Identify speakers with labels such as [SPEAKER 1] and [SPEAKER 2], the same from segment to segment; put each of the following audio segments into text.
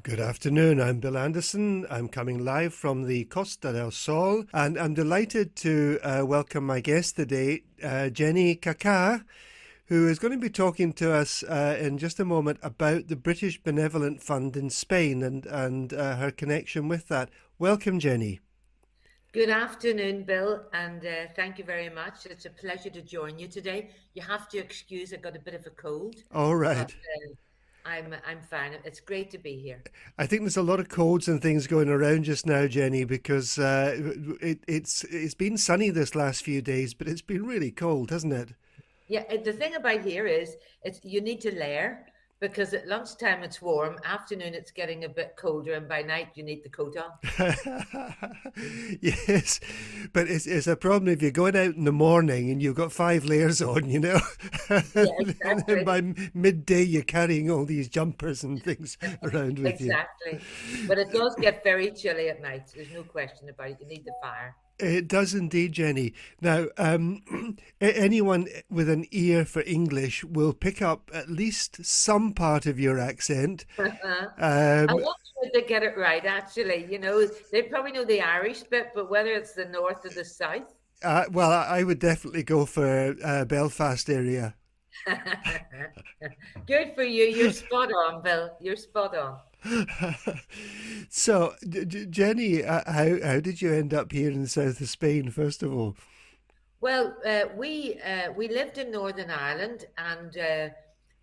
[SPEAKER 1] Good afternoon. I'm Bill Anderson. I'm coming live from the Costa del Sol, and I'm delighted to welcome my guest today, Jenny Kaka, who is going to be talking to us in just a moment about the British Benevolent Fund in Spain and her connection with that. Welcome, Jenny.
[SPEAKER 2] Good afternoon, Bill, and thank you very much. It's a pleasure to join you today. You have to excuse I got a bit of a cold,
[SPEAKER 1] All
[SPEAKER 2] but
[SPEAKER 1] right.
[SPEAKER 2] I'm fine. It's great to be here.
[SPEAKER 1] I think there's a lot of colds and things going around just now, Jenny, because it's been sunny this last few days, but it's been really cold, hasn't it?
[SPEAKER 2] Yeah, the thing about here is it's you need to layer because at lunchtime it's warm, afternoon it's getting a bit colder, and by night you need the coat on.
[SPEAKER 1] Yes, but it's a problem if you're going out in the morning and you've got five layers on,
[SPEAKER 2] Yeah,
[SPEAKER 1] and then
[SPEAKER 2] exactly.
[SPEAKER 1] by midday you're carrying all these jumpers and things around with you.
[SPEAKER 2] Exactly. But it does get very chilly at night. There's no question about it. You need the fire.
[SPEAKER 1] It does indeed, Jenny. Now, anyone with an ear for English will pick up at least some part of your accent.
[SPEAKER 2] I
[SPEAKER 1] Um,
[SPEAKER 2] want to get it right, actually. They probably know the Irish bit, but whether it's the north or the south.
[SPEAKER 1] well, I would definitely go for Belfast area.
[SPEAKER 2] Good for you. You're spot on, Bill. You're spot on.
[SPEAKER 1] So, Jenny, how did you end up here in the south of Spain, first of all?
[SPEAKER 2] Well, we lived in Northern Ireland, and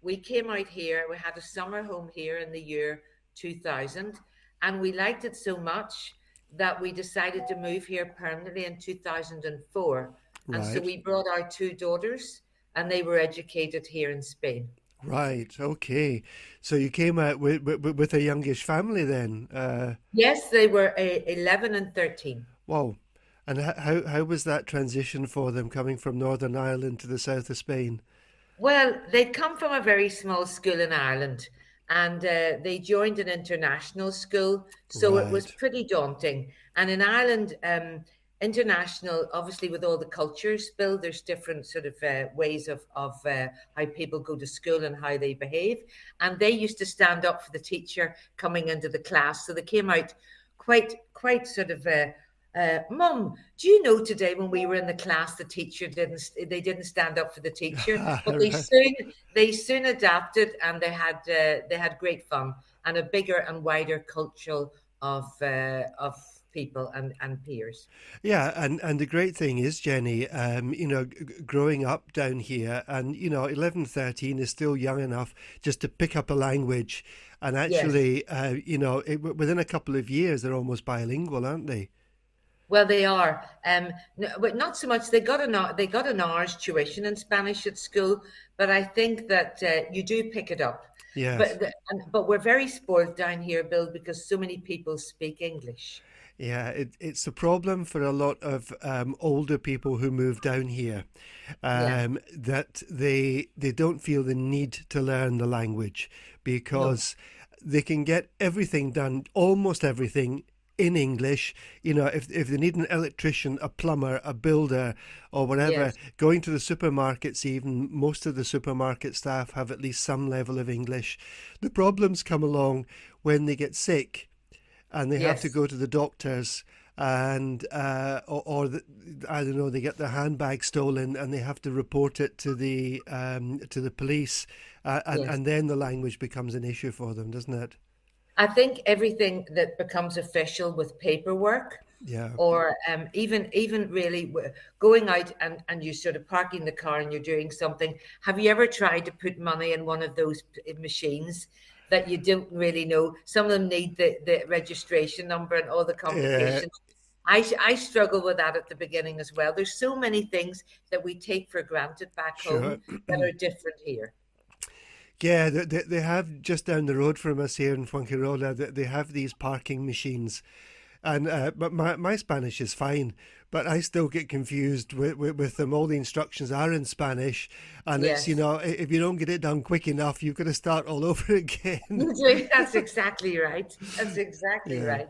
[SPEAKER 2] we came out here. We had a summer home here in the year 2000, and we liked it so much that we decided to move here permanently in 2004. And so
[SPEAKER 1] Right,
[SPEAKER 2] we brought our two daughters, and they were educated here in Spain.
[SPEAKER 1] right, okay. So you came out with a youngish family then.
[SPEAKER 2] Yes, they were 11 and 13.
[SPEAKER 1] Wow. And how was that transition for them coming from Northern Ireland to the south of Spain?
[SPEAKER 2] Well, they'd come from a very small school in Ireland, and they joined an international school, so it was
[SPEAKER 1] Right.
[SPEAKER 2] pretty daunting. And in Ireland, international, obviously, with all the cultures, Bill, there's different sort of ways of how people go to school and how they behave. And they used to stand up for the teacher coming into the class, so they came out quite sort of. Mum, do you know today when we were in the class, the teacher didn't stand up for the teacher, but they
[SPEAKER 1] Right.
[SPEAKER 2] soon adapted, and they had great fun and a bigger and wider culture of people and peers.
[SPEAKER 1] Yeah, and the great thing is, Jenny, growing up down here, and 11, 13 is still young enough just to pick up a language, and
[SPEAKER 2] Yes.
[SPEAKER 1] actually, within a couple of years, they're almost bilingual, aren't they?
[SPEAKER 2] Well, they are, no, but not so much. They got an hour's tuition in Spanish at school, but I think that you do pick it up.
[SPEAKER 1] Yes.
[SPEAKER 2] But we're very spoiled down here, Bill, because so many people speak English.
[SPEAKER 1] Yeah, it's a problem for a lot of older people who move down here,
[SPEAKER 2] Yeah.
[SPEAKER 1] that they don't feel the need to learn the language
[SPEAKER 2] No.
[SPEAKER 1] because they can get everything done, almost everything in English. If they need an electrician, a plumber, a builder, or whatever,
[SPEAKER 2] Yes.
[SPEAKER 1] going to the supermarkets, even most of the supermarket staff have at least some level of English. The problems come along when they get sick and they have to
[SPEAKER 2] Yes.
[SPEAKER 1] go to the doctors and I don't know, they get their handbag stolen and they have to report it to the police,
[SPEAKER 2] Yes.
[SPEAKER 1] and then the language becomes an issue for them, doesn't it?
[SPEAKER 2] I think everything that becomes official with paperwork,
[SPEAKER 1] Yeah,
[SPEAKER 2] or even really going out and you sort of parking the car and you're doing something. Have you ever tried to put money in one of those machines that you don't really know? Some of them need the registration number and all the
[SPEAKER 1] yeah,
[SPEAKER 2] complications. I struggle with that at the beginning as well. There's so many things that we take for granted back
[SPEAKER 1] sure.
[SPEAKER 2] home that are different here.
[SPEAKER 1] Yeah, they have just down the road from us here in Fuengirola. They have these parking machines, and but my Spanish is fine, but I still get confused with them. All the instructions are in Spanish, and it's
[SPEAKER 2] Yes.
[SPEAKER 1] if you don't get it done quick enough, you've got to start all over again.
[SPEAKER 2] You do. That's exactly right. That's exactly
[SPEAKER 1] Yeah,
[SPEAKER 2] right.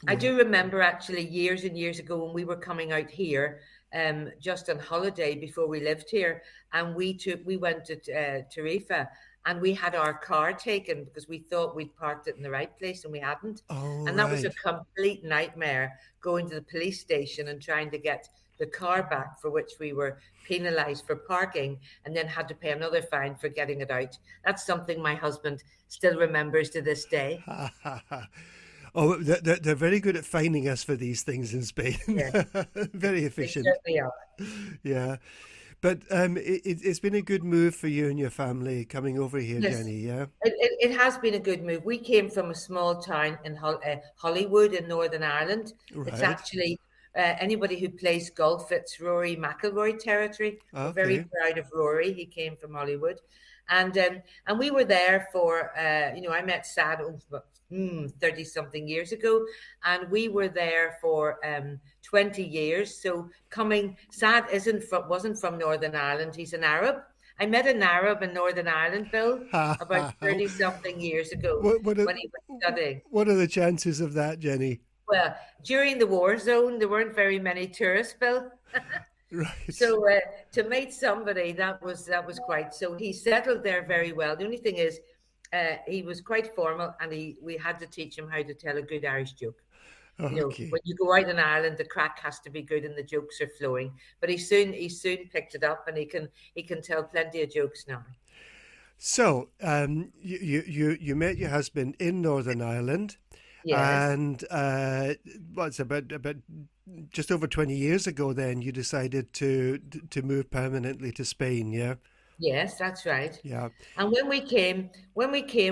[SPEAKER 2] I
[SPEAKER 1] yeah.
[SPEAKER 2] do remember actually years and years ago when we were coming out here, just on holiday before we lived here, and we went to Tarifa, and we had our car taken because we thought we'd parked it in the right place and we hadn't.
[SPEAKER 1] Oh,
[SPEAKER 2] And that was a
[SPEAKER 1] right.
[SPEAKER 2] complete nightmare, going to the police station and trying to get the car back, for which we were penalized for parking and then had to pay another fine for getting it out. That's something my husband still remembers to this day.
[SPEAKER 1] Oh, they're very good at finding us for these things in Spain.
[SPEAKER 2] Yes,
[SPEAKER 1] Very
[SPEAKER 2] they
[SPEAKER 1] efficient.
[SPEAKER 2] certainly are.
[SPEAKER 1] Yeah. But it's been a good move for you and your family coming over here,
[SPEAKER 2] Yes,
[SPEAKER 1] Jenny. Yeah.
[SPEAKER 2] it has been a good move. We came from a small town in Hollywood in Northern Ireland. It's
[SPEAKER 1] Right.
[SPEAKER 2] actually anybody who plays golf, it's Rory McIlroy territory. We're very
[SPEAKER 1] Okay.
[SPEAKER 2] proud of Rory. He came from Hollywood, and we were there for I met Sad 30 something years ago, and we were there for 20 years. So coming, Sad wasn't from Northern Ireland. He's an Arab. I met an Arab in Northern Ireland, Bill, about 30 something years ago
[SPEAKER 1] What what are,
[SPEAKER 2] when he was studying.
[SPEAKER 1] what are the chances of that, Jenny?
[SPEAKER 2] Well, during the war zone, there weren't very many tourists, Bill.
[SPEAKER 1] Right.
[SPEAKER 2] So to meet somebody, that was quite. So he settled there very well. The only thing is, he was quite formal, and we had to teach him how to tell a good Irish joke.
[SPEAKER 1] Okay.
[SPEAKER 2] When you go out in Ireland, the crack has to be good and the jokes are flowing. But he soon picked it up, and he can tell plenty of jokes now.
[SPEAKER 1] So, you met your husband in Northern Ireland,
[SPEAKER 2] Yes,
[SPEAKER 1] and what's about just over 20 years ago, then you decided to move permanently to Spain, yeah?
[SPEAKER 2] yes, that's right.
[SPEAKER 1] Yeah,
[SPEAKER 2] And when we came,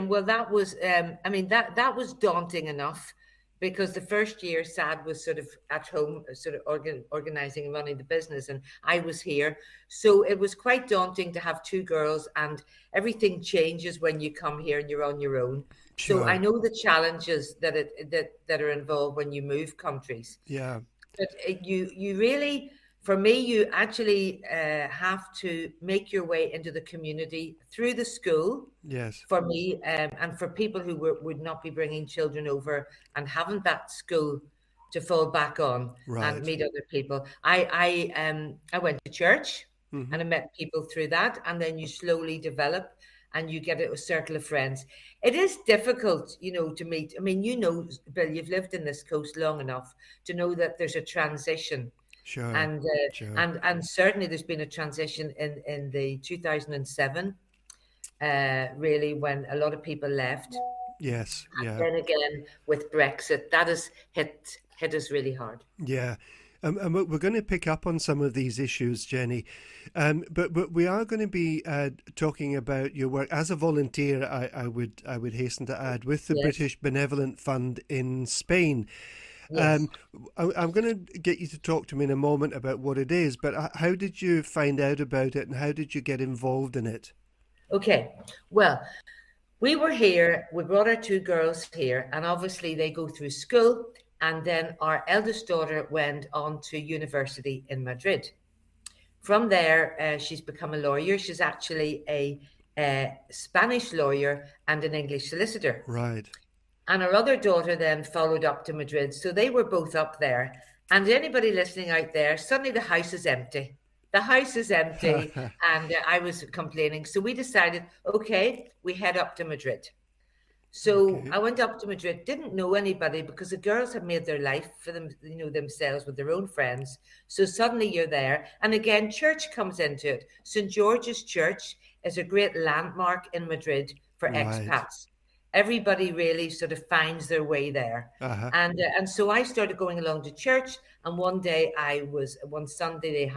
[SPEAKER 2] well, that was, I mean, that was daunting enough, because the first year Sad was sort of at home, sort of organizing and running the business, and I was here. So it was quite daunting to have two girls, and everything changes when you come here and you're on your own. So I
[SPEAKER 1] sure.
[SPEAKER 2] know the challenges that are involved when you move countries.
[SPEAKER 1] Yeah,
[SPEAKER 2] But you really, for me, you actually have to make your way into the community through the school.
[SPEAKER 1] yes,
[SPEAKER 2] For me, and for people who would not be bringing children over and haven't that school to fall back on and
[SPEAKER 1] right.
[SPEAKER 2] meet other people. I went to church,
[SPEAKER 1] Hmm.
[SPEAKER 2] and I met people through that, and then you slowly develop and you get a circle of friends. It is difficult, to meet. I mean, Bill, you've lived in this coast long enough to know that there's a transition,
[SPEAKER 1] Sure,
[SPEAKER 2] and
[SPEAKER 1] sure.
[SPEAKER 2] and certainly there's been a transition in the 2007, really, when a lot of people left.
[SPEAKER 1] Yes, yeah.
[SPEAKER 2] Then again, with Brexit, that has hit us really hard.
[SPEAKER 1] Yeah, and we're going to pick up on some of these issues, Jenny, but we are going to be talking about your work as a volunteer. I would hasten to add, with the
[SPEAKER 2] Yes,
[SPEAKER 1] British Benevolent Fund in Spain.
[SPEAKER 2] yes.
[SPEAKER 1] Um, I'm going to get you to talk to me in a moment about what it is, but how did you find out about it, and how did you get involved in it?
[SPEAKER 2] Okay. Well, we were here. We brought our two girls here, and obviously they go through school. And then our eldest daughter went on to university in Madrid. From there, she's become a lawyer. She's actually a Spanish lawyer and an English solicitor.
[SPEAKER 1] Right.
[SPEAKER 2] And our other daughter then followed up to Madrid. So they were both up there. And anybody listening out there, suddenly the house is empty. The house is empty. And I was complaining. So we decided, okay, we head up to Madrid. So
[SPEAKER 1] Okay.
[SPEAKER 2] I went up to Madrid, didn't know anybody, because the girls had made their life for them, themselves with their own friends. So suddenly you're there. And again, church comes into it. St. George's Church is a great landmark in Madrid for
[SPEAKER 1] Right.
[SPEAKER 2] expats. Everybody really sort of finds their way there.
[SPEAKER 1] Uh-huh.
[SPEAKER 2] And so I started going along to church. And one Sunday,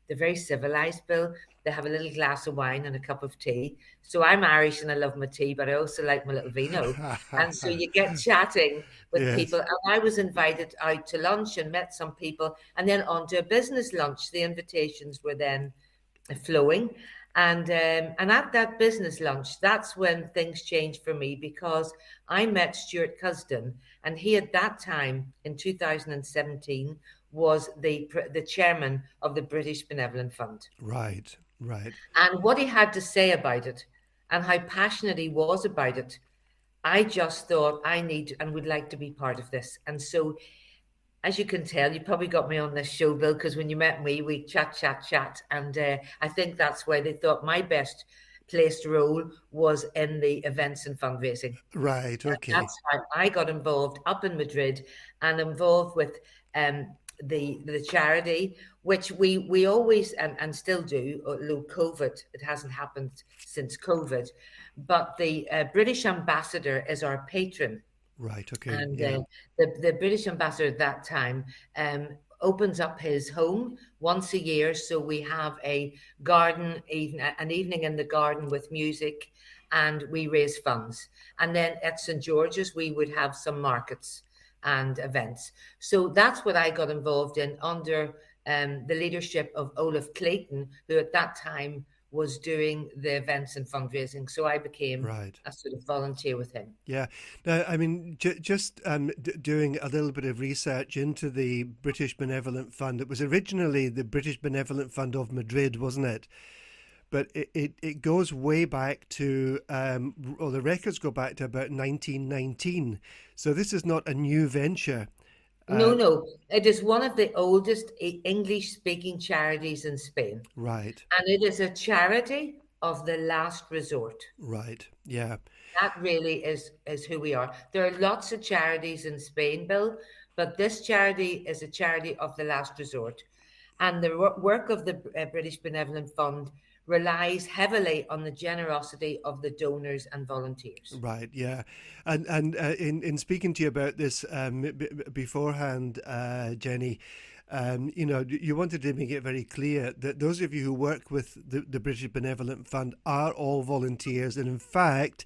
[SPEAKER 2] they're very civilized, Bill. They have a little glass of wine and a cup of tea. So I'm Irish and I love my tea, but I also like my little vino. And so you get chatting with people.
[SPEAKER 1] Yes.
[SPEAKER 2] And I was invited out to lunch and met some people, and then on to a business lunch. The invitations were then flowing. And at that business lunch, that's when things changed for me, because I met Stuart Cusden, and he at that time in 2017 was the chairman of the British Benevolent Fund.
[SPEAKER 1] Right. Right.
[SPEAKER 2] And what he had to say about it and how passionate he was about it, I just thought I need and would like to be part of this. And so, as you can tell, you probably got me on this show, Bill, because when you met me, we chat, chat, chat. And I think that's why they thought my best placed role was in the events and fundraising.
[SPEAKER 1] Right. Okay.
[SPEAKER 2] That's how I got involved up in Madrid and involved with um, the charity, which we always and still do, although COVID, it hasn't happened since COVID, but the British ambassador is our patron.
[SPEAKER 1] Right. Okay.
[SPEAKER 2] And
[SPEAKER 1] Yeah.
[SPEAKER 2] the British ambassador at that time um, opens up his home once a year. So we have a an evening in the garden with music, and we raise funds. And then at St. George's, we would have some markets and events. So that's what I got involved in under the leadership of Olaf Clayton, who at that time was doing the events and fundraising. So I became
[SPEAKER 1] Right.
[SPEAKER 2] a sort of volunteer with him.
[SPEAKER 1] Yeah. Now, I mean, just doing a little bit of research into the British Benevolent Fund. It was originally the British Benevolent Fund of Madrid, wasn't it? But it goes way back to, well, the records go back to about 1919. So this is not a new venture.
[SPEAKER 2] No,
[SPEAKER 1] Uh,
[SPEAKER 2] no. It is one of the oldest English-speaking charities in Spain,
[SPEAKER 1] right.
[SPEAKER 2] and it is a charity of the last resort.
[SPEAKER 1] Right. Yeah.
[SPEAKER 2] That really is who we are. There are lots of charities in Spain, Bill, but this charity is a charity of the last resort. And the work of the British Benevolent Fund relies heavily on the generosity of the donors and volunteers.
[SPEAKER 1] Right, yeah, and in speaking to you about this beforehand, Jenny, you know, you wanted to make it very clear that those of you who work with the British Benevolent Fund are all volunteers, and in fact,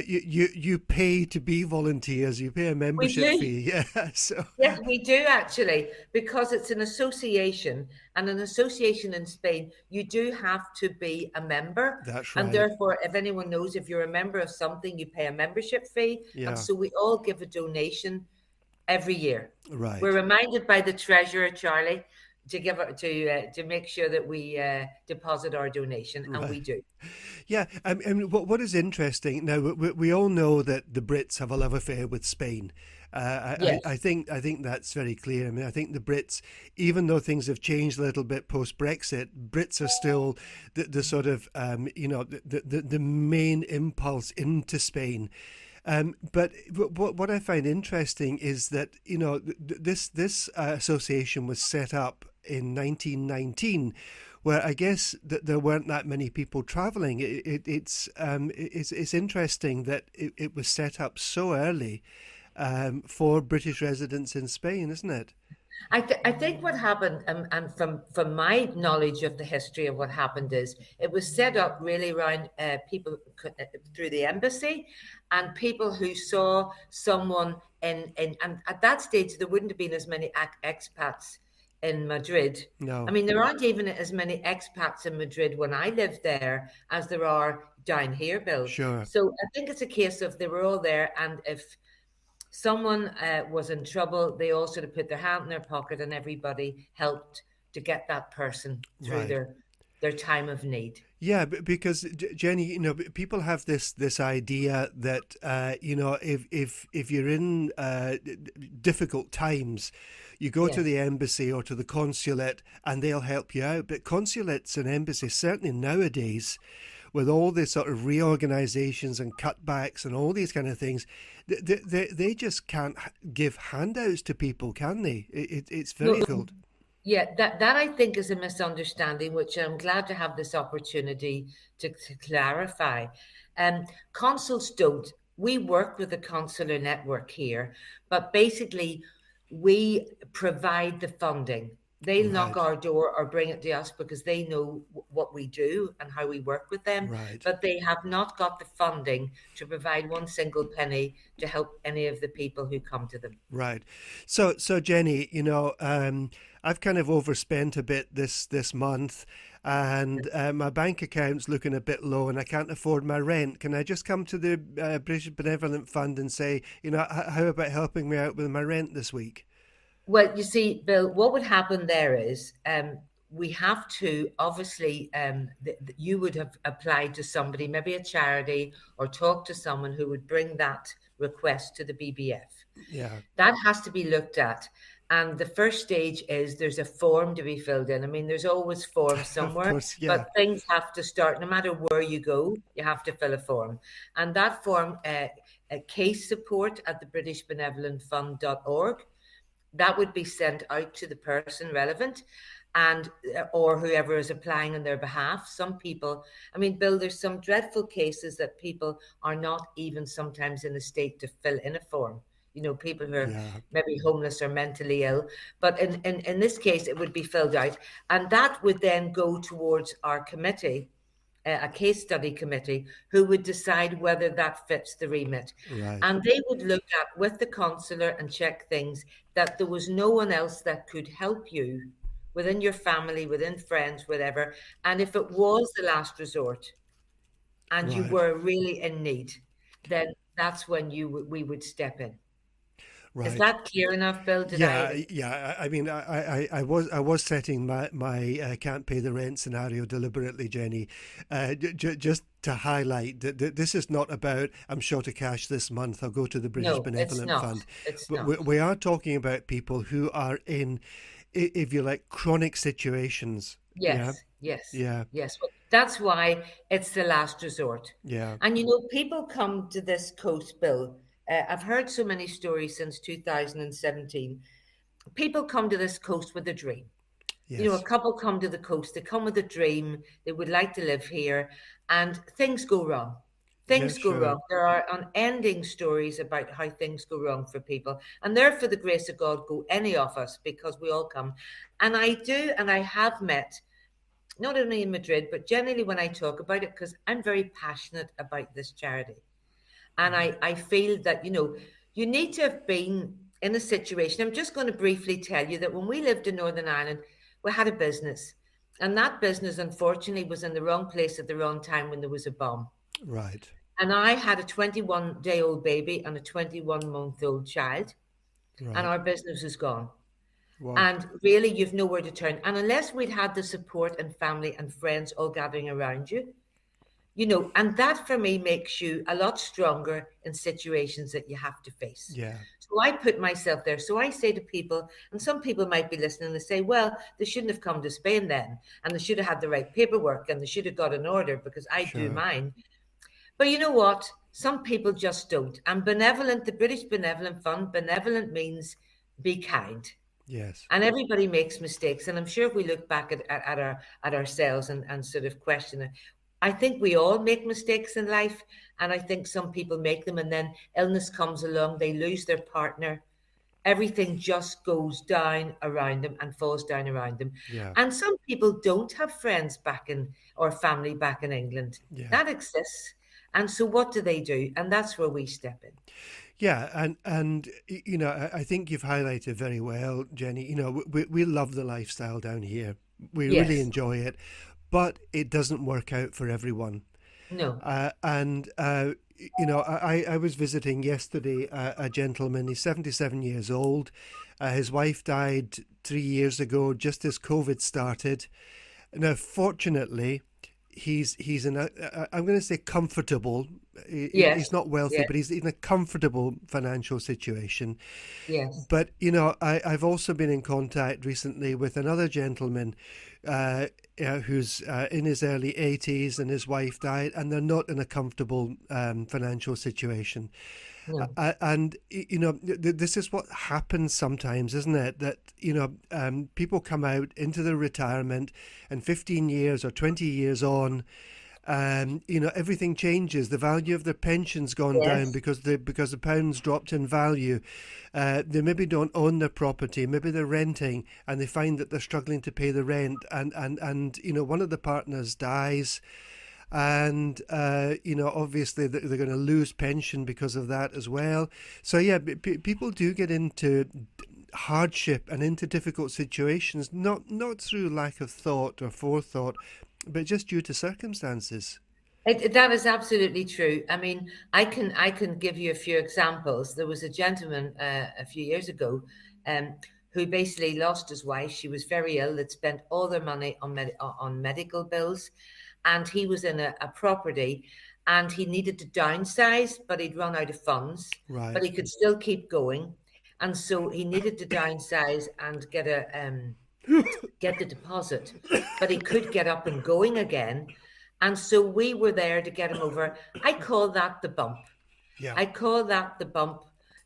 [SPEAKER 1] you pay to be volunteers. You pay a
[SPEAKER 2] We
[SPEAKER 1] membership
[SPEAKER 2] do.
[SPEAKER 1] fee. Yeah, so
[SPEAKER 2] Yes, we do actually, because it's an association, and an association in Spain, you do have to be a member.
[SPEAKER 1] that's
[SPEAKER 2] And
[SPEAKER 1] right.
[SPEAKER 2] therefore, if anyone knows, if you're a member of something, you pay a membership fee. And
[SPEAKER 1] Yeah,
[SPEAKER 2] so we all give a donation every year. We're
[SPEAKER 1] right.
[SPEAKER 2] reminded by the treasurer, Charlie, to make sure that we deposit our donation, and
[SPEAKER 1] Right.
[SPEAKER 2] we do.
[SPEAKER 1] Yeah, I mean, what is interesting now? We all know that the Brits have a love affair with Spain.
[SPEAKER 2] Yes.
[SPEAKER 1] I think that's very clear. I mean, I think the Brits, even though things have changed a little bit post Brexit, Brits are still the sort of you know the main impulse into Spain. But what I find interesting is that you know this association was set up in 1919, where I guess that there weren't that many people traveling. It's interesting that it was set up so early for British residents in Spain, isn't it?
[SPEAKER 2] I think what happened, and from my knowledge of the history of what happened, is it was set up really around people through the embassy, and people who saw someone and at that stage there wouldn't have been as many expats in Madrid. I
[SPEAKER 1] No,
[SPEAKER 2] mean, there aren't even as many expats in Madrid when I lived there as there are down here, Bill.
[SPEAKER 1] sure.
[SPEAKER 2] So I think it's a case of they were all there, and if someone was in trouble, they all sort of put their hand in their pocket, and everybody helped to get that person through
[SPEAKER 1] Right.
[SPEAKER 2] their time of need.
[SPEAKER 1] Yeah, because Jenny, you know, people have this idea that you know, if you're in difficult times, you go to
[SPEAKER 2] Yes.
[SPEAKER 1] the embassy or to the consulate, and they'll help you out. But consulates and embassies, certainly nowadays, with all these sort of reorganizations and cutbacks and all these kind of things, they just can't give handouts to people, can they? It's very
[SPEAKER 2] No,
[SPEAKER 1] difficult.
[SPEAKER 2] yeah, that I think is a misunderstanding, which I'm glad to have this opportunity to clarify. Consuls don't. We work with the consular network here, but basically we provide the funding. They'll knock
[SPEAKER 1] Right,
[SPEAKER 2] our door or bring it to us because they know what we do and how we work with them,
[SPEAKER 1] right.
[SPEAKER 2] but they have not got the funding to provide one single penny to help any of the people who come to them.
[SPEAKER 1] Right. So Jenny, you know, I've kind of overspent a bit this month, and my bank account's looking a bit low, and I can't afford my rent. Can I just come to the British Benevolent Fund and say, you know, how about helping me out with my rent this week?
[SPEAKER 2] Well, you see, Bill, what would happen there is we have to obviously, you would have applied to somebody, maybe a charity, or talk to someone who would bring that request to the BBF.
[SPEAKER 1] Yeah.
[SPEAKER 2] That has to be looked at. And the first stage is there's a form to be filled in. I mean, there's always forms
[SPEAKER 1] Of
[SPEAKER 2] somewhere,
[SPEAKER 1] course,
[SPEAKER 2] but
[SPEAKER 1] yeah.
[SPEAKER 2] things have to start. No matter where you go, you have to fill a form. And that form, case support at the British Benevolent Fund.org, that would be sent out to the person relevant, and or whoever is applying on their behalf. Some people, I mean, Bill, there's some dreadful cases that people are not even sometimes in a state to fill in a form. You know, people who are
[SPEAKER 1] Yeah.
[SPEAKER 2] maybe homeless or mentally ill. But in this case, it would be filled out. And that would then go towards our committee, a case study committee, who would decide whether that fits the remit.
[SPEAKER 1] Right.
[SPEAKER 2] And they would look at with the consular and check things, that there was no one else that could help you within your family, within friends, whatever. And if it was the last resort and you
[SPEAKER 1] Right.
[SPEAKER 2] were really in need, then that's when we would step in. Is
[SPEAKER 1] Right.
[SPEAKER 2] that clear enough, Bill? Did
[SPEAKER 1] Yeah,
[SPEAKER 2] I?
[SPEAKER 1] yeah. I mean, I was setting my can't pay the rent scenario deliberately, Jenny, just to highlight that this is not about I'm short of cash this month. I'll go to the British
[SPEAKER 2] No, it's
[SPEAKER 1] Benevolent
[SPEAKER 2] not.
[SPEAKER 1] Fund,
[SPEAKER 2] It's
[SPEAKER 1] but
[SPEAKER 2] not.
[SPEAKER 1] we are talking about people who are in, if you like, chronic situations. Yeah,
[SPEAKER 2] Yes, yes,
[SPEAKER 1] yeah,
[SPEAKER 2] yes. Well, that's why it's the last resort.
[SPEAKER 1] yeah.
[SPEAKER 2] And you know, people come to this coast, Bill. I've heard so many stories since 2017. People come to this coast with a dream. You know, a
[SPEAKER 1] Yes,
[SPEAKER 2] couple come to the coast, they come with a dream, they would like to live here, and things go wrong.
[SPEAKER 1] yeah.
[SPEAKER 2] Things go
[SPEAKER 1] Sure,
[SPEAKER 2] wrong. There are unending stories about how things go wrong for people. And there, for the grace of God, go any of us, because we all come. And I do, and I have met, not only in Madrid, but generally when I talk about it, because I'm very passionate about this charity. And I feel that, you know, you need to have been in a situation. I'm just going to briefly tell you that when we lived in Northern Ireland, we had a business. And that business, unfortunately, was in the wrong place at the wrong time when there was a bomb.
[SPEAKER 1] right,
[SPEAKER 2] And I had a 21-day-old baby and a 21-month-old child, and
[SPEAKER 1] right.
[SPEAKER 2] our business was gone.
[SPEAKER 1] Wow.
[SPEAKER 2] And really, you've nowhere to turn. And unless we'd had the support and family and friends all gathering around you, you know, and that for me makes you a lot stronger in situations that you have to face.
[SPEAKER 1] Yeah,
[SPEAKER 2] So I put myself there. So I say to people, and some people might be listening and say, well, they shouldn't have come to Spain then, and they should have had the right paperwork, and they should have got an order, because I do
[SPEAKER 1] sure.
[SPEAKER 2] mine. But you know what? Some people just don't. And benevolent, the British Benevolent Fund, benevolent means be kind.
[SPEAKER 1] Yes,
[SPEAKER 2] And everybody makes mistakes. And I'm sure if we look back at ourselves and sort of question it, I think we all make mistakes in life. And I think some people make them, and then illness comes along, they lose their partner, everything just goes down around them and falls down around them.
[SPEAKER 1] yeah,
[SPEAKER 2] And some people don't have friends back in, or family back in England.
[SPEAKER 1] yeah.
[SPEAKER 2] That exists. And so what do? And that's where we step in.
[SPEAKER 1] Yeah, I think you've highlighted very well, Jenny. We love the lifestyle down here. We really
[SPEAKER 2] Yes.
[SPEAKER 1] enjoy it, but it doesn't work out for everyone.
[SPEAKER 2] No.
[SPEAKER 1] I was visiting yesterday a gentleman. He's 77 years old. His wife died 3 years ago, just as COVID started. Now, fortunately, he's in a I'm going to say comfortable. He's
[SPEAKER 2] Yes.
[SPEAKER 1] not wealthy,
[SPEAKER 2] Yes.
[SPEAKER 1] but he's in a comfortable financial situation.
[SPEAKER 2] Yes.
[SPEAKER 1] But I've also been in contact recently with another gentleman who's in his early 80s, and his wife died, and they're not in a comfortable financial situation.
[SPEAKER 2] No.
[SPEAKER 1] This is what happens sometimes, isn't it? That people come out into the retirement, and 15 years or 20 years on, everything changes. The value of their pension's gone down
[SPEAKER 2] Yes.
[SPEAKER 1] because the pound's dropped in value. They maybe don't own their property. Maybe they're renting, and they find that they're struggling to pay the rent. And one of the partners dies, and obviously they're going to lose pension because of that as well. So yeah, people do get into hardship and into difficult situations, not through lack of thought or forethought, but just due to circumstances.
[SPEAKER 2] That is absolutely true. I mean, I can give you a few examples. There was a gentleman a few years ago, um, who basically lost his wife. She was very ill. That spent all their money on on medical bills, and he was in a property, and he needed to downsize, but he'd run out of funds, but
[SPEAKER 1] Right.
[SPEAKER 2] he could still keep going. and so he needed to downsize and get the deposit, but he could get up and going again. And so we were there to get him over. I call that the bump.
[SPEAKER 1] Yeah,
[SPEAKER 2] I call that the bump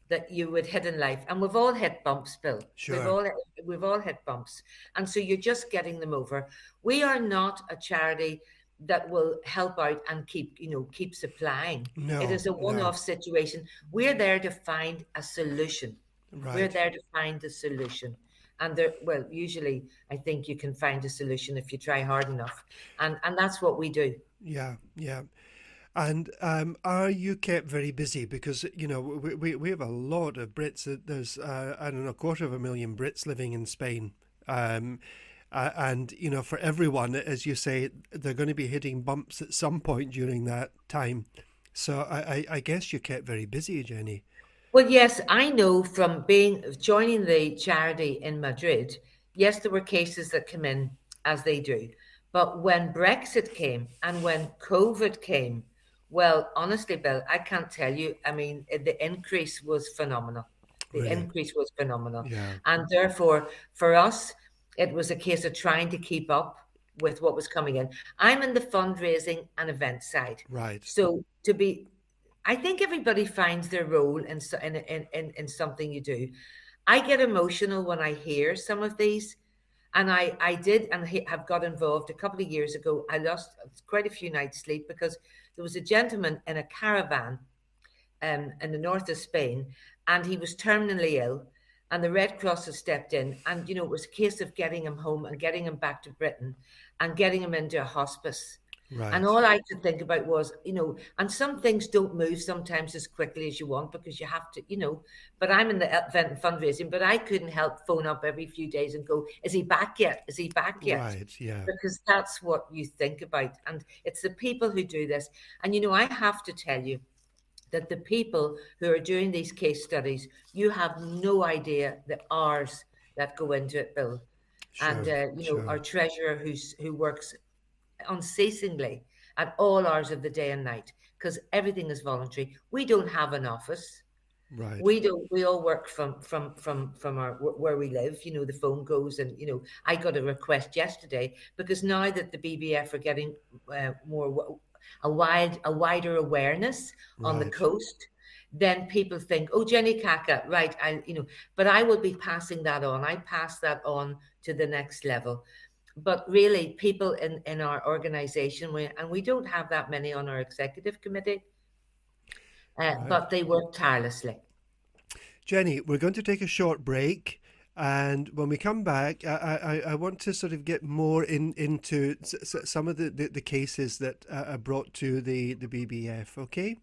[SPEAKER 2] that you would hit in life. And we've all hit bumps, Bill.
[SPEAKER 1] sure.
[SPEAKER 2] We've all hit bumps. And so you're just getting them over. We are not a charity that will help out and keep supplying. It
[SPEAKER 1] No,
[SPEAKER 2] is a
[SPEAKER 1] no.
[SPEAKER 2] one-off situation. We're there to find a solution. We're
[SPEAKER 1] Right.
[SPEAKER 2] there to find the solution. And there, well, usually I think you can find a solution if you try hard enough. And that's what we do.
[SPEAKER 1] Yeah, yeah. And are you kept very busy? Because, we have a lot of Brits. There's, I don't know, 250,000 Brits living in Spain. Um, and, for everyone, as you say, they're going to be hitting bumps at some point during that time. So I guess you kept very busy, Jenny.
[SPEAKER 2] Well, yes, I know from joining the charity in Madrid. Yes, there were cases that come in as they do, but when Brexit came and when COVID came, well, honestly, Bill, I can't tell you. I mean, the increase was phenomenal. The
[SPEAKER 1] Really?
[SPEAKER 2] increase was phenomenal,
[SPEAKER 1] Yeah.
[SPEAKER 2] and therefore, for us, it was a case of trying to keep up with what was coming in. I'm in the fundraising and event side,
[SPEAKER 1] Right.
[SPEAKER 2] so I think everybody finds their role in something you do. I get emotional when I hear some of these, and I did and have got involved a couple of years ago. I lost quite a few nights' sleep because there was a gentleman in a caravan in the north of Spain, and he was terminally ill. And the Red Cross had stepped in, and it was a case of getting him home and getting him back to Britain and getting him into a hospice. And
[SPEAKER 1] Right.
[SPEAKER 2] all I could think about was, and some things don't move sometimes as quickly as you want because you have to, but I'm in the event and fundraising, but I couldn't help phone up every few days and go, is he back yet? Is he back yet?
[SPEAKER 1] Right. Yeah.
[SPEAKER 2] Because that's what you think about. And it's the people who do this. And, I have to tell you that the people who are doing these case studies, you have no idea the hours that go into it, Bill. And,
[SPEAKER 1] Sure.
[SPEAKER 2] our
[SPEAKER 1] Sure.
[SPEAKER 2] treasurer who works unceasingly at all hours of the day and night because everything is voluntary. We don't have an office.
[SPEAKER 1] Right.
[SPEAKER 2] We all work from our where we live. The phone goes, and I got a request yesterday because now that the BBF are getting more a wider awareness on the
[SPEAKER 1] Right.
[SPEAKER 2] coast, then people think, oh, Jenny Kaka, right? But I will be passing that on. I pass that on to the next level. But really, people in our organization, and we don't have that many on our executive committee,
[SPEAKER 1] Right.
[SPEAKER 2] but they work tirelessly.
[SPEAKER 1] Jenny, we're going to take a short break. And when we come back, I want to sort of get more into some of the cases that are brought to the BBF, okay?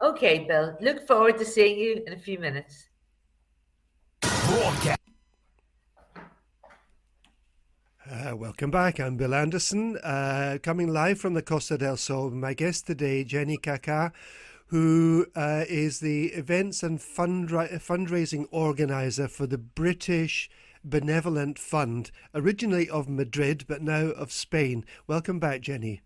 [SPEAKER 2] Okay, Bill. Look forward to seeing you in a few minutes.
[SPEAKER 1] Welcome back. I'm Bill Anderson, coming live from the Costa del Sol. My guest today, Jenny Kaka, who is the events and fundraising organizer for the British Benevolent Fund, originally of Madrid, but now of Spain. Welcome back, Jenny.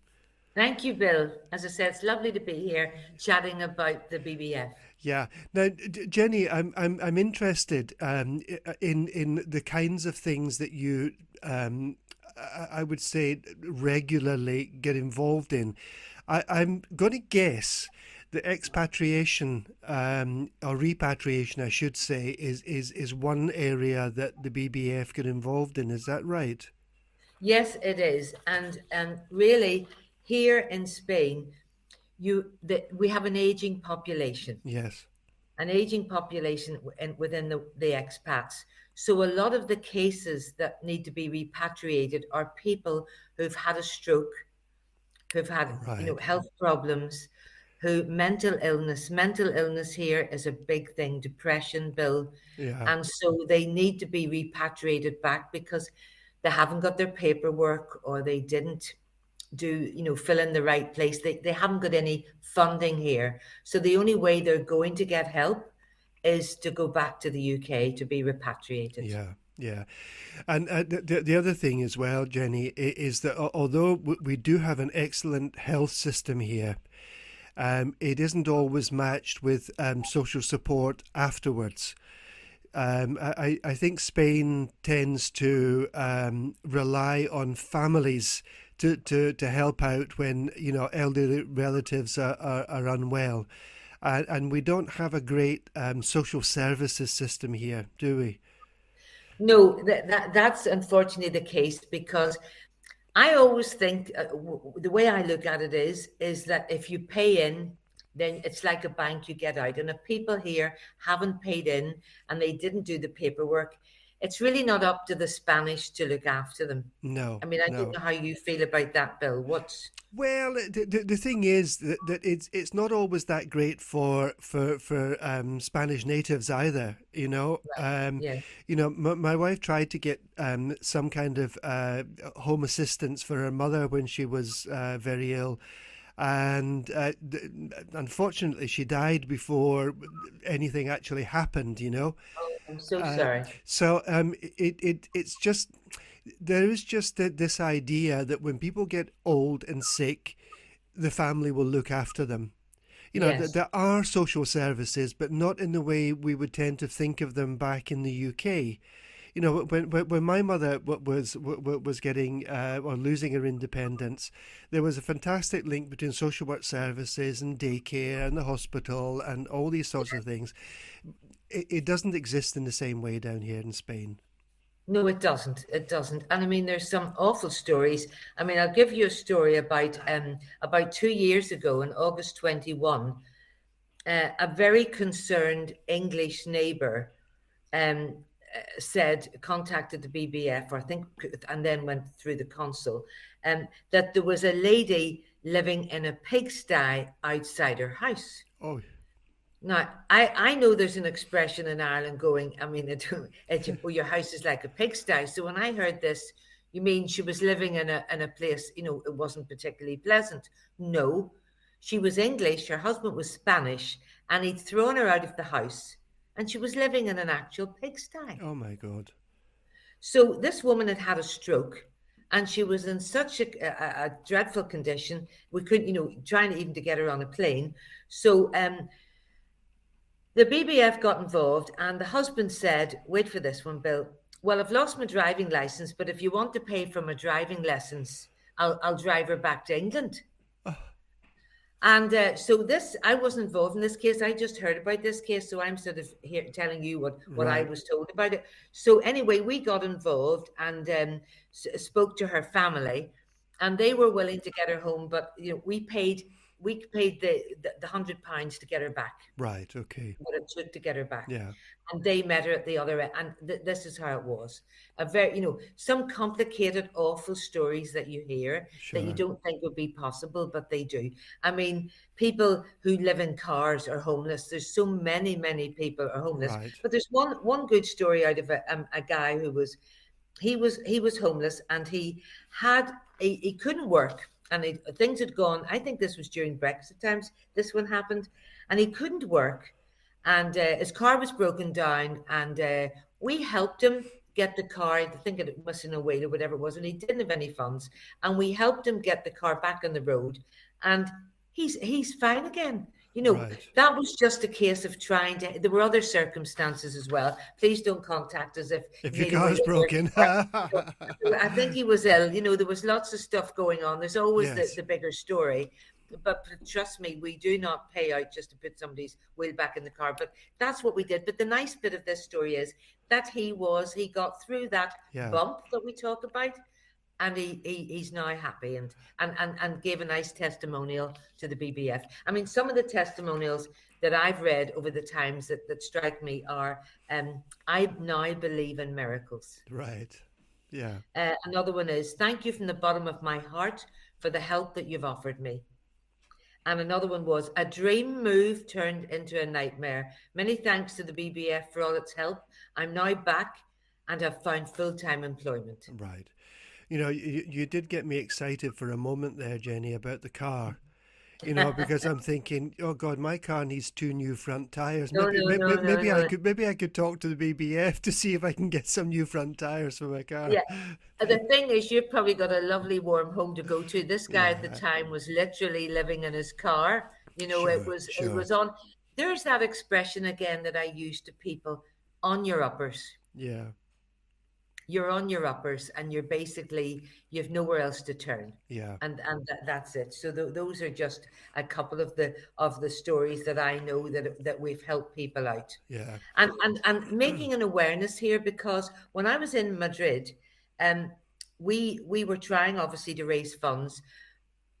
[SPEAKER 2] Thank you, Bill. As I said, it's lovely to be here chatting about the BBF.
[SPEAKER 1] Yeah. Now, Jenny, I'm interested in the kinds of things that you I would say regularly get involved in. I'm going to guess the expatriation or repatriation, I should say, is one area that the BBF get involved in. Is that right?
[SPEAKER 2] Yes, it is, and really, here in Spain, we have
[SPEAKER 1] Yes.
[SPEAKER 2] an aging population within the expats. So a lot of the cases that need to be repatriated are people who've had a stroke, who've had
[SPEAKER 1] Right.
[SPEAKER 2] health problems, who mental illness here is a big thing, depression, Bill,
[SPEAKER 1] Yeah.
[SPEAKER 2] and so they need to be repatriated back because they haven't got their paperwork or they didn't fill in the right place. They haven't got any funding here. So the only way they're going to get help is to go back to the UK to be repatriated.
[SPEAKER 1] Yeah. Yeah. And the other thing as well, Jenny, is that although we do have an excellent health system here, it isn't always matched with social support afterwards. I think Spain tends to rely on families to help out when elderly relatives are unwell, and we don't have a great social services system here, do we?
[SPEAKER 2] No, that's unfortunately the case, because I always think the way I look at it is that if you pay in, then it's like a bank, you get out. And if people here haven't paid in and they didn't do the paperwork, it's really not up to the Spanish to look after them.
[SPEAKER 1] No,
[SPEAKER 2] I mean, I don't
[SPEAKER 1] no.
[SPEAKER 2] know how you feel about that, Bill. What's
[SPEAKER 1] Well, the thing is that it's not always that great for Spanish natives either.
[SPEAKER 2] yeah,
[SPEAKER 1] My wife tried to get some kind of home assistance for her mother when she was very ill, and unfortunately, she died before anything actually happened.
[SPEAKER 2] I'm so
[SPEAKER 1] Uh,
[SPEAKER 2] sorry.
[SPEAKER 1] so it's just there is just this idea that when people get old and sick, the family will look after them.
[SPEAKER 2] Yes,
[SPEAKER 1] There are social services, but not in the way we would tend to think of them back in the UK. When my mother was getting or losing her independence, there was a fantastic link between social work services and daycare and the hospital and all these sorts of things. It doesn't exist in the same way down here in Spain.
[SPEAKER 2] no, it doesn't. It doesn't. And I mean, there's some awful stories. I mean, I'll give you a story about 2 years ago in August 21. A very concerned English neighbour um, said, contacted the BBF, or I think, and then went through the consul, that there was a lady living in a pigsty outside her house.
[SPEAKER 1] Oh,
[SPEAKER 2] Now, I know there's an expression in Ireland going, I mean, well, your house is like a pigsty. So when I heard this, you mean she was living in a place, it wasn't particularly pleasant? No, she was English, her husband was Spanish, and he'd thrown her out of the house, and she was living in an actual pigsty.
[SPEAKER 1] oh my God.
[SPEAKER 2] So this woman had had a stroke, and she was in such a dreadful condition. We couldn't, trying even to get her on a plane. So the BBF got involved, and the husband said, wait for this one, Bill. Well, I've lost my driving license, but if you want to pay for my driving lessons, I'll drive her back to England. And so this, I wasn't involved in this case. I just heard about this case, so I'm sort of here telling you what I
[SPEAKER 1] Right,
[SPEAKER 2] was told about it. So anyway, we got involved and spoke to her family, and they were willing to get her home, but we paid the £100 to get her back,
[SPEAKER 1] right, okay.
[SPEAKER 2] what it took to get her back.
[SPEAKER 1] Yeah,
[SPEAKER 2] And they met her at the other end. And this is how it was. A very, some complicated, awful stories that you hear that you
[SPEAKER 1] sure.
[SPEAKER 2] don't think would be possible, but they do. I mean, people who live in cars are homeless. There's so many, many people are homeless.
[SPEAKER 1] Right,
[SPEAKER 2] But there's one good story out of a guy who was he was homeless, and he couldn't work, and things had gone. I think this was during Brexit times. This one happened, and he couldn't work, and his car was broken down, and we helped him get the car. I think it was in a wheel or whatever it was, and he didn't have any funds, and we helped him get the car back on the road, and he's fine again.
[SPEAKER 1] right.
[SPEAKER 2] That was just a case of trying to. There were other circumstances as well. Please don't contact us if
[SPEAKER 1] If
[SPEAKER 2] you
[SPEAKER 1] your
[SPEAKER 2] need a wheel
[SPEAKER 1] car's broken.
[SPEAKER 2] I think he was ill. There was lots of stuff going on. There's always the,
[SPEAKER 1] Yes,
[SPEAKER 2] the bigger story. But trust me, we do not pay out just to put somebody's wheel back in the car. But that's what we did. But the nice bit of this story is that he got through that
[SPEAKER 1] yeah,
[SPEAKER 2] bump that we talk about, and he's now happy, and gave a nice testimonial to the BBF. I mean, some of the testimonials that I've read over the times that strike me are, I now believe in miracles.
[SPEAKER 1] right. Yeah,
[SPEAKER 2] Another one is, thank you from the bottom of my heart for the help that you've offered me. And another one was, a dream move turned into a nightmare. Many thanks to the BBF for all its help. I'm now back and have found full-time employment.
[SPEAKER 1] right. You did get me excited for a moment there, Jenny, about the car. Because I'm thinking, oh God, my car needs two new front tires.
[SPEAKER 2] No,
[SPEAKER 1] Maybe,
[SPEAKER 2] no,
[SPEAKER 1] maybe,
[SPEAKER 2] no, no, no.
[SPEAKER 1] maybe I could talk to the BBF to see if I can get some new front tires for my car.
[SPEAKER 2] Yeah. The thing is, you've probably got a lovely warm home to go to. This guy at the
[SPEAKER 1] Yeah,
[SPEAKER 2] time was literally living in his car. It
[SPEAKER 1] sure,
[SPEAKER 2] was it
[SPEAKER 1] sure.
[SPEAKER 2] was on. There's that expression again that I use to people, on your uppers.
[SPEAKER 1] Yeah.
[SPEAKER 2] You're on your uppers, and you've nowhere else to turn.
[SPEAKER 1] Yeah.
[SPEAKER 2] That's it. So those are just a couple of the stories that I know that we've helped people out,
[SPEAKER 1] Yeah.
[SPEAKER 2] and making an awareness here, because when I was in Madrid, um, we were trying obviously to raise funds,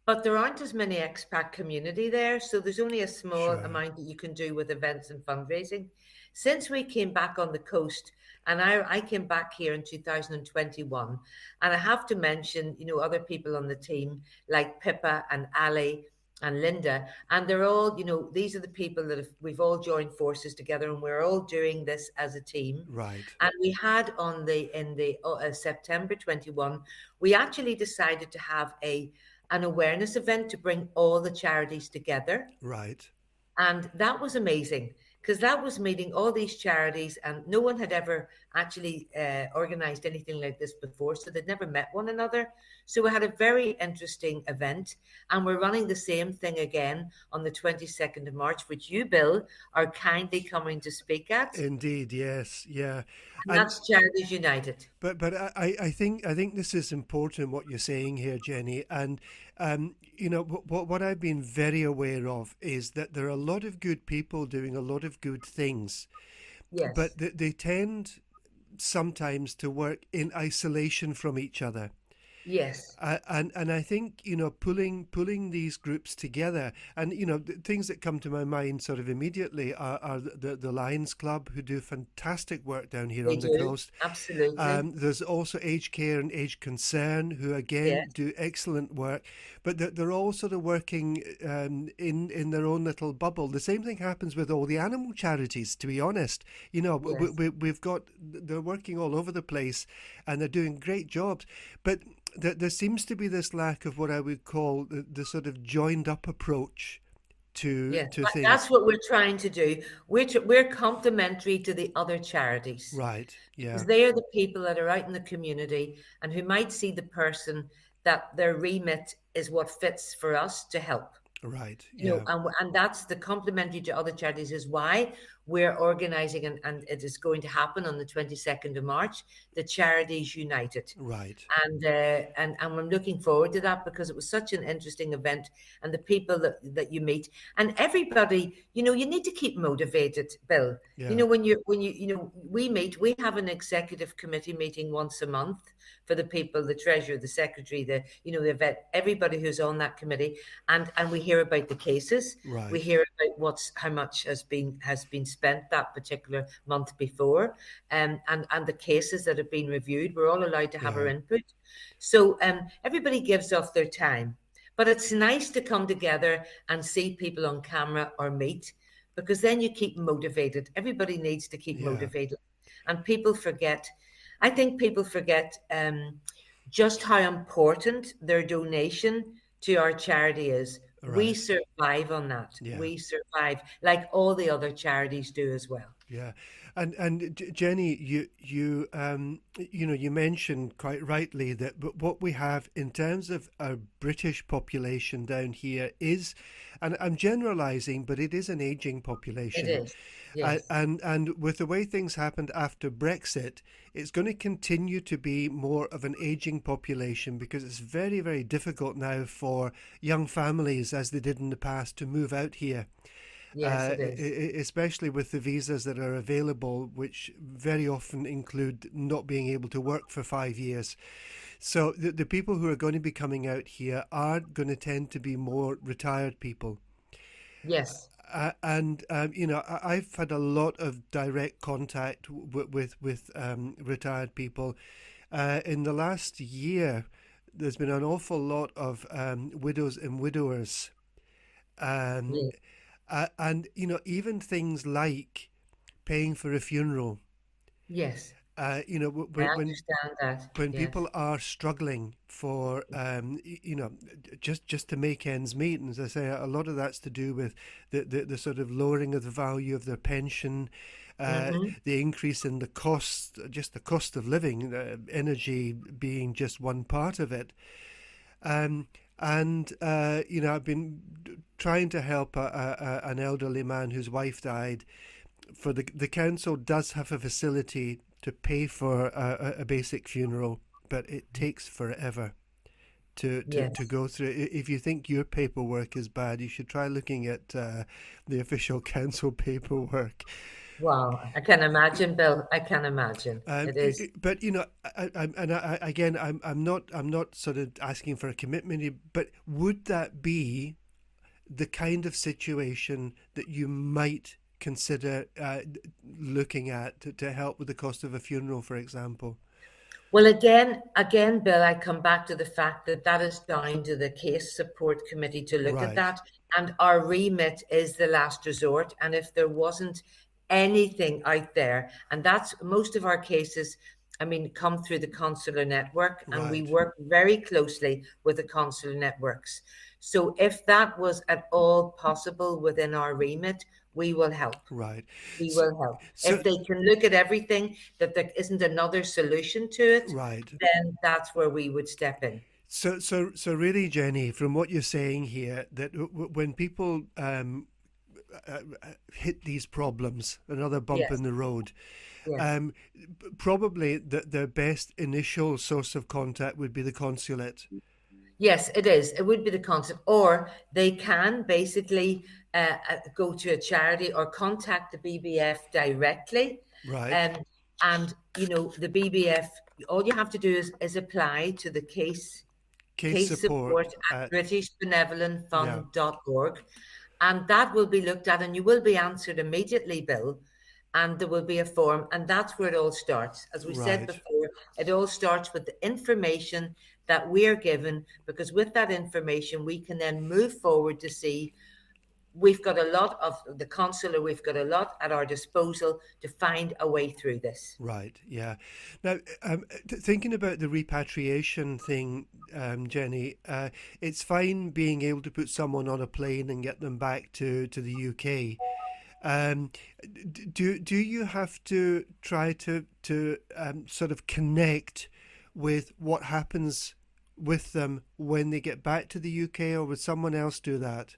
[SPEAKER 2] but there aren't as many expat community there, so there's only a small
[SPEAKER 1] Sure.
[SPEAKER 2] amount that you can do with events and fundraising. Since we came back on the coast, and I came back here in 2021, and I have to mention, other people on the team like Pippa and Ali and Linda, and they're all, these are the people that we've all joined forces together, and we're all doing this as a team.
[SPEAKER 1] Right.
[SPEAKER 2] And we had in the September 21, we actually decided to have an awareness event to bring all the charities together.
[SPEAKER 1] Right.
[SPEAKER 2] And that was amazing, because that was meeting all these charities, and no one had ever actually organized anything like this before. So they'd never met one another. So we had a very interesting event, and we're running the same thing again on the 22nd of March, which you, Bill, are kindly coming to speak at.
[SPEAKER 1] Indeed. Yes. Yeah.
[SPEAKER 2] And
[SPEAKER 1] And
[SPEAKER 2] that's Charities United.
[SPEAKER 1] but I think this is important what you're saying here, Jenny. And what I've been very aware of is that there are a lot of good people doing a lot of good things,
[SPEAKER 2] Yes.
[SPEAKER 1] but they tend sometimes to work in isolation from each other.
[SPEAKER 2] Yes.
[SPEAKER 1] And I think pulling these groups together, and things that come to my mind sort of immediately are the Lions Club, who do fantastic work down here
[SPEAKER 2] They
[SPEAKER 1] on the
[SPEAKER 2] do.
[SPEAKER 1] coast.
[SPEAKER 2] Absolutely.
[SPEAKER 1] There's also Age Care and Age Concern, who again
[SPEAKER 2] Yes.
[SPEAKER 1] do excellent work, but they're all sort of working in their own little bubble. The same thing happens with all the animal charities, to be honest.
[SPEAKER 2] Yes.
[SPEAKER 1] We've got, they're working all over the place, and they're doing great jobs, but there seems to be this lack of what I would call the sort of joined up approach to
[SPEAKER 2] Yes,
[SPEAKER 1] things.
[SPEAKER 2] that's what we're trying to do. We're complementary to the other charities,
[SPEAKER 1] Right. Yeah.
[SPEAKER 2] because they are the people that are out in the community and who might see the person that their remit is what fits for us to help.
[SPEAKER 1] Right. Yeah.
[SPEAKER 2] And that's the complementary to other charities, is why we're organizing, and it is going to happen on the 22nd of March, the Charities United.
[SPEAKER 1] Right.
[SPEAKER 2] And I'm looking forward to that, because it was such an interesting event, and the people that you meet, and everybody, you need to keep motivated, Bill.
[SPEAKER 1] Yeah.
[SPEAKER 2] We have an executive committee meeting once a month for the people, the treasurer, the secretary, the vet, everybody who's on that committee, and we hear about the cases. We
[SPEAKER 1] Right.
[SPEAKER 2] hear about how much has been spent that particular month before, and the cases that have been reviewed. We're all allowed to have our
[SPEAKER 1] Yeah.
[SPEAKER 2] input. So everybody gives off their time. But it's nice to come together and see people on camera or meet, because then you keep motivated. Everybody needs to keep
[SPEAKER 1] Yeah.
[SPEAKER 2] motivated. And I think people forget just how important their donation to our charity is. We
[SPEAKER 1] Right.
[SPEAKER 2] survive on that.
[SPEAKER 1] Yeah.
[SPEAKER 2] We survive like all the other charities do as well.
[SPEAKER 1] Yeah, and Jenny, you mentioned quite rightly that what we have in terms of our British population down here is, and I'm generalising, but it is an ageing
[SPEAKER 2] It
[SPEAKER 1] population.
[SPEAKER 2] is. Yes.
[SPEAKER 1] And with the way things happened after Brexit, it's going to continue to be more of an aging population, because it's very, very difficult now for young families, as they did in the past, to move out here,
[SPEAKER 2] Yes, it is.
[SPEAKER 1] especially with the visas that are available, which very often include not being able to work for 5 years. So the people who are going to be coming out here are going to tend to be more retired people.
[SPEAKER 2] Yes.
[SPEAKER 1] And I've had a lot of direct contact with retired people. In the last year, there's been an awful lot of widows and widowers, um,
[SPEAKER 2] Yes.
[SPEAKER 1] and even things like paying for a funeral.
[SPEAKER 2] Yes. I
[SPEAKER 1] When
[SPEAKER 2] understand that. Yes.
[SPEAKER 1] people are struggling for just to make ends meet, and as I say, a lot of that's to do with the sort of lowering of the value of their pension,
[SPEAKER 2] Mm-hmm.
[SPEAKER 1] the increase in the cost, just the cost of living, energy being just one part of it. And I've been trying to help an elderly man whose wife died, for the council does have a facility to pay for a basic funeral, but it takes forever to
[SPEAKER 2] Yes.
[SPEAKER 1] go through. If you think your paperwork is bad, you should try looking at the official council paperwork.
[SPEAKER 2] Wow. I can imagine, Bill. I can imagine. It is.
[SPEAKER 1] But again, I'm not sort of asking for a commitment, but would that be the kind of situation that you might consider looking at to help with the cost of a funeral, for example?
[SPEAKER 2] Well, again, Bill, I come back to the fact that that is down to the case support committee to look at
[SPEAKER 1] Right,
[SPEAKER 2] that. And our remit is the last resort. And if there wasn't anything out there, and that's most of our cases, I mean, come through the consular network, and we
[SPEAKER 1] right,
[SPEAKER 2] work very closely with the consular networks. So if that was at all possible within our remit, we will help.
[SPEAKER 1] right.
[SPEAKER 2] We
[SPEAKER 1] So,
[SPEAKER 2] will help.
[SPEAKER 1] so
[SPEAKER 2] If they can look at everything, that there isn't another solution to it,
[SPEAKER 1] right.
[SPEAKER 2] then that's where we would step in.
[SPEAKER 1] So really, Jenny, from what you're saying here, that when people hit these problems, another bump
[SPEAKER 2] Yes,
[SPEAKER 1] in the road,
[SPEAKER 2] yes.
[SPEAKER 1] um, probably their best initial source of contact would be the consulate.
[SPEAKER 2] Yes, it is. It would be the concept. Or they can basically go to a charity or contact the BBF directly.
[SPEAKER 1] Right.
[SPEAKER 2] Um, and, the BBF, all you have to do is apply to the
[SPEAKER 1] Case
[SPEAKER 2] case support
[SPEAKER 1] support
[SPEAKER 2] at
[SPEAKER 1] at, yeah,
[SPEAKER 2] BritishBenevolentFund.org. And that will be looked at and you will be answered immediately, Bill. And there will be a form. And that's where it all starts. As we said
[SPEAKER 1] right,
[SPEAKER 2] before, it all starts with the information that we're given, because with that information, we can then move forward to see we've got a lot of the consular, we've got a lot at our disposal to find a way through this.
[SPEAKER 1] right, yeah. Now, thinking about the repatriation thing, Jenny, it's fine being able to put someone on a plane and get them back to the UK. Um, do you have to try to sort of connect with what happens with them when they get back to the UK, or would someone else do that?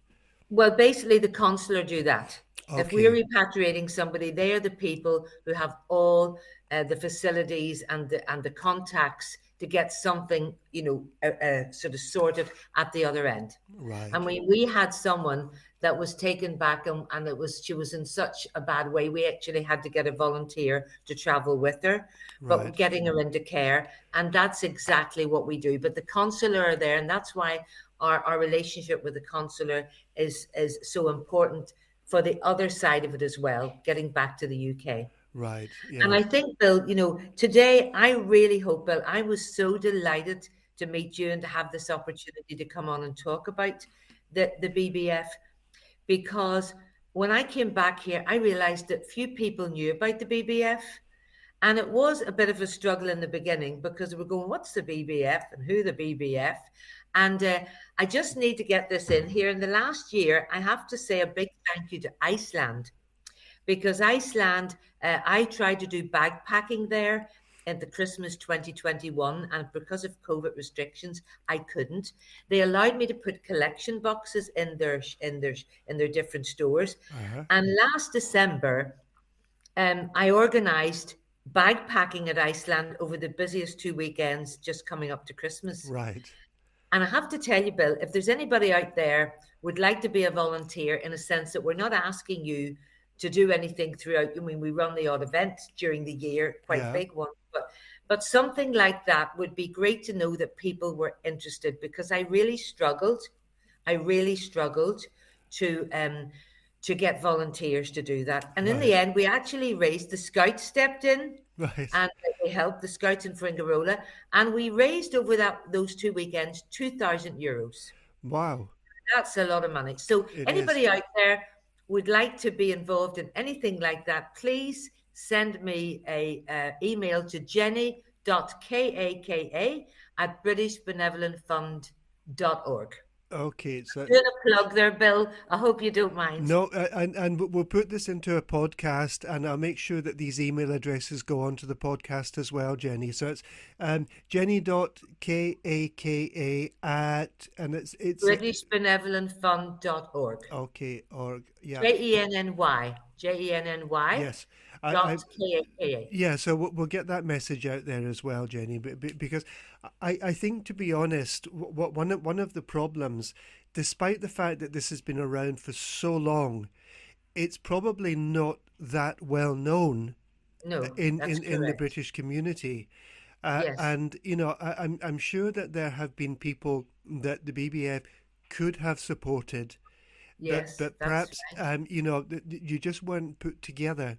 [SPEAKER 2] Well, basically, the consular do that. If we're
[SPEAKER 1] Okay,
[SPEAKER 2] repatriating somebody, they are the people who have all the facilities and the contacts to get something, sort of sorted at the other end.
[SPEAKER 1] right,
[SPEAKER 2] And we had someone that was taken back, and she was in such a bad way. We actually had to get a volunteer to travel with her, but
[SPEAKER 1] right,
[SPEAKER 2] getting her into care. And that's exactly what we do. But the consular are there, and that's why our relationship with the consular is so important for the other side of it as well, getting back to the UK.
[SPEAKER 1] right,
[SPEAKER 2] And
[SPEAKER 1] yeah,
[SPEAKER 2] I think, Bill, today I really hope, Bill, I was so delighted to meet you and to have this opportunity to come on and talk about the BBF, because when I came back here, I realized that few people knew about the BBF. And it was a bit of a struggle in the beginning because we were going, what's the BBF and who the BBF? And I just need to get this in here. In the last year, I have to say a big thank you to Iceland, because Iceland, I tried to do bagpacking there at the Christmas 2021, and because of COVID restrictions, I couldn't. They allowed me to put collection boxes in their different stores.
[SPEAKER 1] uh-huh,
[SPEAKER 2] And last December, I organised bagpacking at Iceland over the busiest 2 weekends just coming up to Christmas.
[SPEAKER 1] right,
[SPEAKER 2] And I have to tell you, Bill, if there's anybody out there would like to be a volunteer, in a sense that we're not asking you to do anything throughout. I mean, we run the odd event during the year, quite
[SPEAKER 1] yeah,
[SPEAKER 2] big ones, but something like that would be great to know that people were interested, because I really struggled. I really struggled to um to get volunteers to do that. And in the
[SPEAKER 1] right,
[SPEAKER 2] end, we actually raised, the scouts stepped in
[SPEAKER 1] right.
[SPEAKER 2] and they helped the scouts in Fringarola, and we raised over those 2 weekends €2,000.
[SPEAKER 1] Wow,
[SPEAKER 2] That's a lot of money. So
[SPEAKER 1] it is.
[SPEAKER 2] anybody out there would like to be involved in anything like that, please send me a email to jenny.kaka@britishbenevolentfund.org.
[SPEAKER 1] Okay, so
[SPEAKER 2] Doing a plug there, Bill. I hope you don't mind.
[SPEAKER 1] no, and we'll put this into a podcast, and I'll make sure that these email addresses go onto the podcast as well, Jenny. So it's Jenny.Kaka at, and it's
[SPEAKER 2] BritishBenevolentFund.org.
[SPEAKER 1] okay, or yeah,
[SPEAKER 2] Jenny
[SPEAKER 1] yes, I
[SPEAKER 2] dot Kaka.
[SPEAKER 1] yeah. So we'll get that message out there as well, Jenny. But because I think, to be honest, what one of the problems, despite the fact that this has been around for so long, it's probably not that well known
[SPEAKER 2] No, that's
[SPEAKER 1] in the
[SPEAKER 2] correct.
[SPEAKER 1] British community.
[SPEAKER 2] Yes,
[SPEAKER 1] And I'm sure that there have been people that the BBF could have supported,
[SPEAKER 2] yes,
[SPEAKER 1] but
[SPEAKER 2] that's
[SPEAKER 1] perhaps
[SPEAKER 2] right.
[SPEAKER 1] you just weren't put together.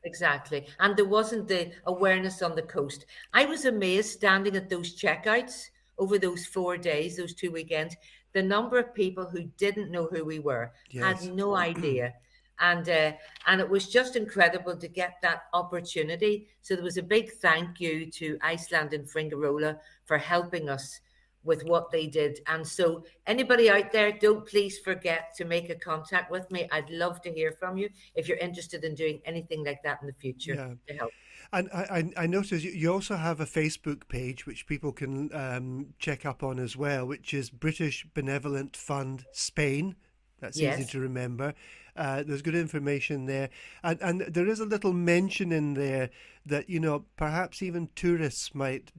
[SPEAKER 2] Exactly. And there wasn't the awareness on the coast. I was amazed standing at those checkouts over those 4 days, those 2 weekends, the number of people who didn't know who we were, had
[SPEAKER 1] Yes.
[SPEAKER 2] no idea. And it was just incredible to get that opportunity. So there was a big thank you to Iceland and Fringarola for helping us with what they did. And so anybody out there, don't please forget to make a contact with me. I'd love to hear from you if you're interested in doing anything like that in the future
[SPEAKER 1] Yeah.
[SPEAKER 2] to help.
[SPEAKER 1] And I noticed you also have a Facebook page which people can check up on as well, which is British Benevolent Fund Spain. That's easy
[SPEAKER 2] Yes,
[SPEAKER 1] to remember. There's good information there, and there is a little mention in there that perhaps even tourists might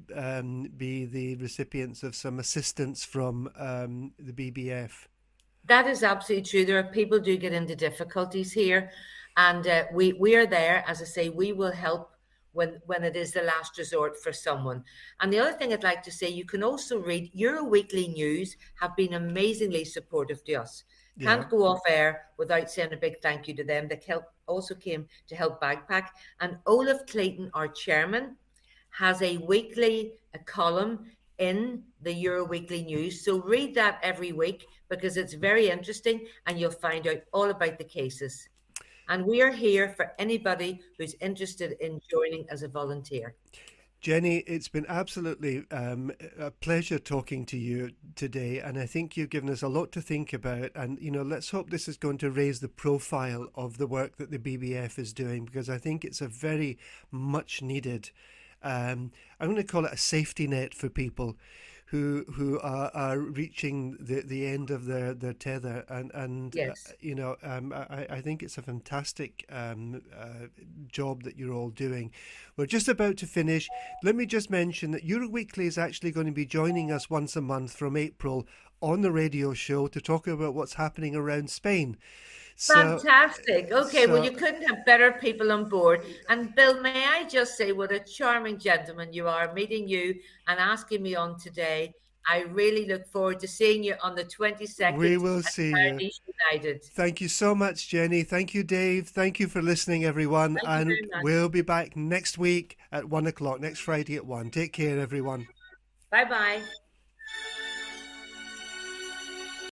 [SPEAKER 1] be the recipients of some assistance from the BBF.
[SPEAKER 2] that is absolutely true. There are people do get into difficulties here, and we are there. As I say, we will help when it is the last resort for someone. And the other thing I'd like to say, you can also read Euro Weekly News have been amazingly supportive to us.
[SPEAKER 1] Yeah.
[SPEAKER 2] Can't go off air without saying a big thank you to them. They also came to help Backpack. And Olaf Clayton, our chairman, has a weekly a column in the Euro Weekly News. So read that every week because it's very interesting and you'll find out all about the cases. And we are here for anybody who's interested in joining as a volunteer.
[SPEAKER 1] Jenny, it's been absolutely a pleasure talking to you today, and I think you've given us a lot to think about. And let's hope this is going to raise the profile of the work that the BBF is doing, because I think it's a very much needed. I'm going to call it a safety net for people who are reaching the end of their tether,
[SPEAKER 2] Yes.
[SPEAKER 1] I think it's a fantastic job that you're all doing. We're just about to finish. Let me just mention that Euroweekly is actually going to be joining us once a month from April on the radio show to talk about what's happening around Spain. So,
[SPEAKER 2] Fantastic. Okay, well,
[SPEAKER 1] so
[SPEAKER 2] you couldn't have better people on board. And Bill, may I just say what a charming gentleman you are, meeting you and asking me on today. I really look forward to seeing you on the
[SPEAKER 1] we
[SPEAKER 2] 22nd
[SPEAKER 1] will
[SPEAKER 2] at
[SPEAKER 1] see you.
[SPEAKER 2] Paradise United.
[SPEAKER 1] Thank you so much, Jenny. Thank you, Dave. Thank you for listening, everyone.
[SPEAKER 2] Thank you
[SPEAKER 1] And
[SPEAKER 2] very much.
[SPEAKER 1] we'll be back next week at 1 o'clock, next Friday at 1. Take care, everyone.
[SPEAKER 2] Bye bye.